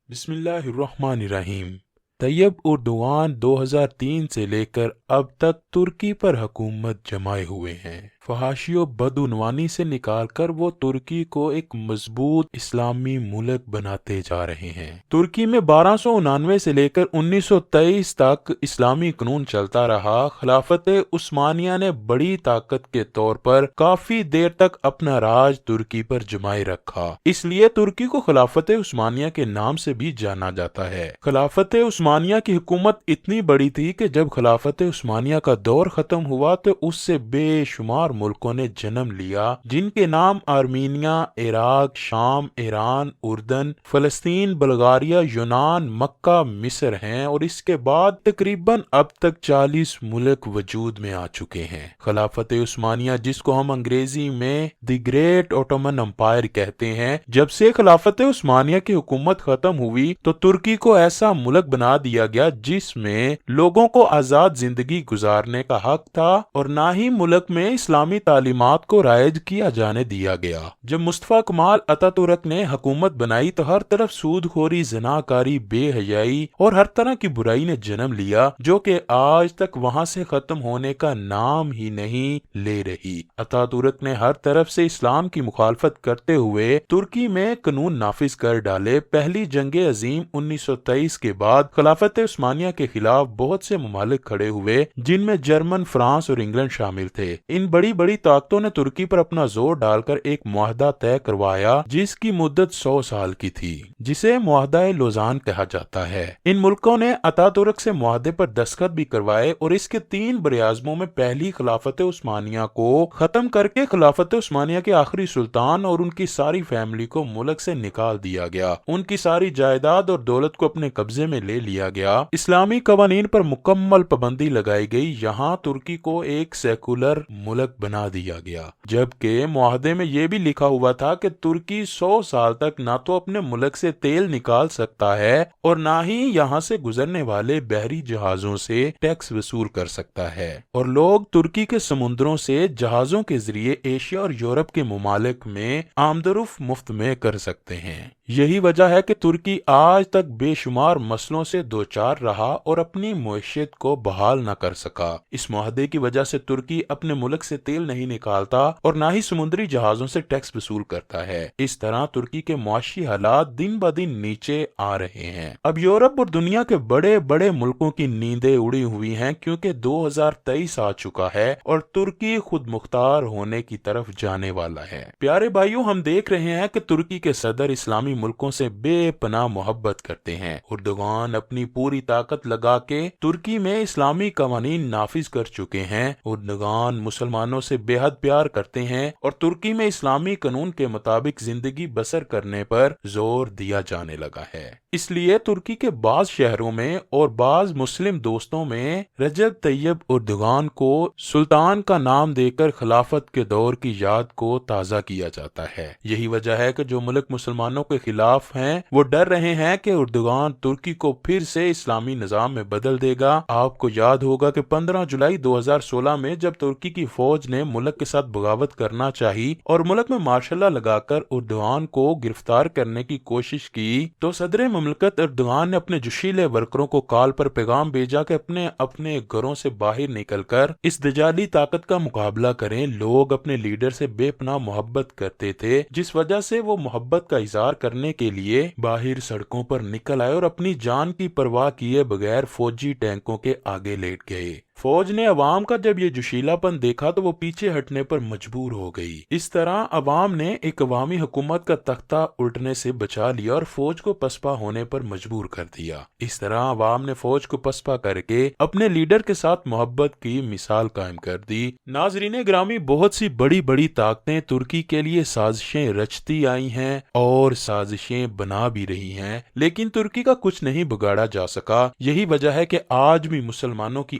بسم اللہ الرحمن الرحیم۔ طیب اردوغان 2003 سے لے کر اب تک ترکی پر حکومت جمائے ہوئے ہیں۔ فحاشی و بدعنوانی سے نکال کر وہ ترکی کو ایک مضبوط اسلامی ملک بناتے جا رہے ہیں۔ ترکی میں 1299 سے لے کر 1923 تک اسلامی قانون چلتا رہا۔ خلافت عثمانیہ نے بڑی طاقت کے طور پر کافی دیر تک اپنا راج ترکی پر جمائے رکھا، اس لیے ترکی کو خلافت عثمانیہ کے نام سے بھی جانا جاتا ہے۔ خلافت عثمانیہ کی حکومت اتنی بڑی تھی کہ جب خلافت عثمانیہ کا دور ختم ہوا تو اس سے بے شمار ملکوں نے جنم لیا، جن کے نام آرمینیا، عراق، شام، ایران، اردن، فلسطین، بلغاریہ، یونان، مکہ، مصر ہیں، اور اس کے بعد تقریباً اب تک 40 ملک وجود میں آ چکے ہیں۔ خلافت عثمانیہ، جس کو ہم انگریزی میں دی گریٹ اوٹومن امپائر کہتے ہیں، جب سے خلافت عثمانیہ کی حکومت ختم ہوئی تو ترکی کو ایسا ملک بنا دیا گیا جس میں لوگوں کو آزاد زندگی گزارنے کا حق تھا، اور نہ ہی ملک میں اسلامی تعلیمات کو رائج کیا جانے دیا گیا۔ جب مصطفیٰ کمال اتا ترک نے حکومت بنائی تو ہر طرف سود خوری، زناکاری، بے حیائی اور ہر طرح کی برائی نے جنم لیا، جو کہ آج تک وہاں سے ختم ہونے کا نام ہی نہیں لے رہی۔ اتا ترک نے ہر طرف سے اسلام کی مخالفت کرتے ہوئے ترکی میں قانون نافذ کر ڈالے۔ پہلی جنگ عظیم 1923 کے بعد خلافت عثمانیہ کے خلاف بہت سے ممالک کھڑے ہوئے، جن میں جرمن، فرانس اور انگلینڈ شامل تھے۔ ان بڑی بڑی طاقتوں نے ترکی پر اپنا زور ڈال کر ایک معاہدہ طے کروایا جس کی مدت 100 سال کی تھی، جسے معاہدہ لوزان کہا جاتا ہے۔ ان ملکوں نے اتا ترک سے معاہدے پر دستخط بھی کروائے، اور اس کے 3 براعظموں میں پہلی خلافت عثمانیہ کو ختم کر کے خلافت عثمانیہ کے آخری سلطان اور ان کی ساری فیملی کو ملک سے نکال دیا گیا۔ ان کی ساری جائیداد اور دولت کو اپنے قبضے میں لے لیا گیا۔ اسلامی قوانین پر مکمل پابندی لگائی گئی۔ یہاں ترکی کو ایک سیکولر ملک بنا دیا گیا، جبکہ معاہدے میں یہ بھی لکھا ہوا تھا کہ ترکی 100 سال تک نہ تو اپنے ملک سے تیل نکال سکتا ہے اور نہ ہی یہاں سے گزرنے والے بحری جہازوں سے ٹیکس وصول کر سکتا ہے، اور لوگ ترکی کے سمندروں سے جہازوں کے ذریعے ایشیا اور یورپ کے ممالک میں آمد و رفت مفت میں کر سکتے ہیں۔ یہی وجہ ہے کہ ترکی آج تک بے شمار مسئلوں سے دوچار رہا اور اپنی معیشت کو بحال نہ کر سکا۔ اس معاہدے کی وجہ سے ترکی اپنے ملک سے تیل نہیں نکالتا اور نہ ہی سمندری جہازوں سے ٹیکس وصول کرتا ہے۔ اس طرح ترکی کے معاشی حالات دن بدن نیچے آ رہے ہیں۔ اب یورپ اور دنیا کے بڑے بڑے ملکوں کی نیندیں اڑی ہوئی ہیں، کیونکہ 2023 آ چکا ہے اور ترکی خود مختار ہونے کی طرف جانے والا ہے۔ پیارے بھائیوں، ہم دیکھ رہے ہیں کہ ترکی کے صدر اسلامی ملکوں سے بے پناہ محبت کرتے ہیں۔ اردوغان اپنی پوری طاقت لگا کے ترکی میں اسلامی قوانین نافذ کر چکے ہیں۔ اردوغان مسلمانوں سے بے حد پیار کرتے ہیں اور ترکی میں اسلامی قانون کے مطابق زندگی بسر کرنے پر زور دیا جانے لگا ہے۔ اس لیے ترکی کے بعض شہروں میں اور بعض مسلم دوستوں میں رجب طیب اردوغان کو سلطان کا نام دے کر خلافت کے دور کی یاد کو تازہ کیا جاتا ہے۔ یہی وجہ ہے کہ جو ملک مسلمانوں کے خلاف ہیں وہ ڈر رہے ہیں کہ اردوغان ترکی کو پھر سے اسلامی نظام میں بدل دے گا۔ آپ کو یاد ہوگا کہ 15 جولائی 2016 میں جب ترکی کی فوج نے ملک کے ساتھ بغاوت کرنا چاہی اور ملک میں مارشل لا لگا کر اردوغان کو گرفتار کرنے کی کوشش کی، تو صدر مملکت اردوغان نے اپنے جوشیلے ورکروں کو کال پر پیغام بھیجا کہ اپنے گھروں سے باہر نکل کر اس دجالی طاقت کا مقابلہ کریں۔ لوگ اپنے لیڈر سے بے پناہ محبت کرتے تھے، جس وجہ سے وہ محبت کا اظہار کرنے کے لیے باہر سڑکوں پر نکل آئے اور اپنی جان کی پرواہ کیے بغیر فوجی ٹینکوں کے آگے لیٹ گئے۔ فوج نے عوام کا جب یہ جوشیلا پن دیکھا تو وہ پیچھے ہٹنے پر مجبور ہو گئی۔ اس طرح عوام نے ایک عوامی حکومت کا تختہ الٹنے سے بچا لیا اور فوج کو پسپا ہونے پر مجبور کر دیا۔ اس طرح عوام نے فوج کو پسپا کر کے اپنے لیڈر کے ساتھ محبت کی مثال قائم کر دی۔ ناظرین گرامی، بہت سی بڑی بڑی طاقتیں ترکی کے لیے سازشیں رچتی آئی ہیں اور سازشیں بنا بھی رہی ہیں، لیکن ترکی کا کچھ نہیں بگاڑا جا سکا۔ یہی وجہ ہے کہ آج بھی مسلمانوں کی